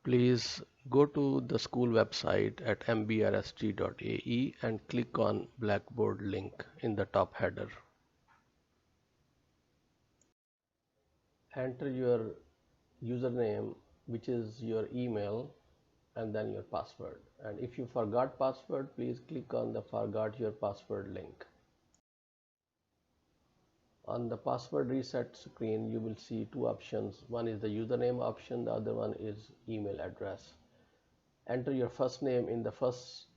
Please go to the school website at mbrst.ae and click on Blackboard link in the top header. Enter your username, which is your email, and then your password. And if you forgot password, please click on the forgot your password link. On the password reset screen, you will see two options. One is the username option, the other one is email address. Enter your first name in the first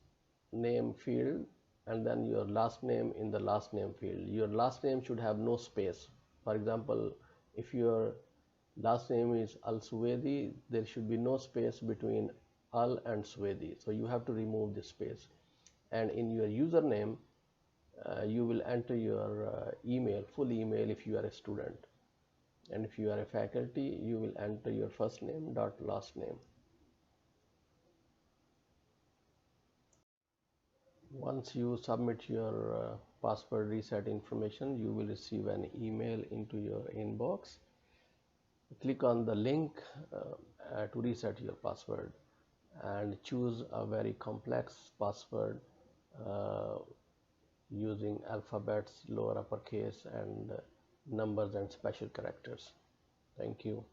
name field and then your last name in the last name field. Your last name should have no space. For example, if your last name is Al Suwaidi, there should be no space between Al and Suwaidi. So you have to remove this space. And in your username, you will enter your email, full email if you are a student. And if you are a faculty, you will enter your first name dot last name. Once you submit your password reset information, you will receive an email into your inbox. Click on the link to reset your password and choose a very complex password uh, using alphabets, lower uppercase, and numbers and special characters. Thank you.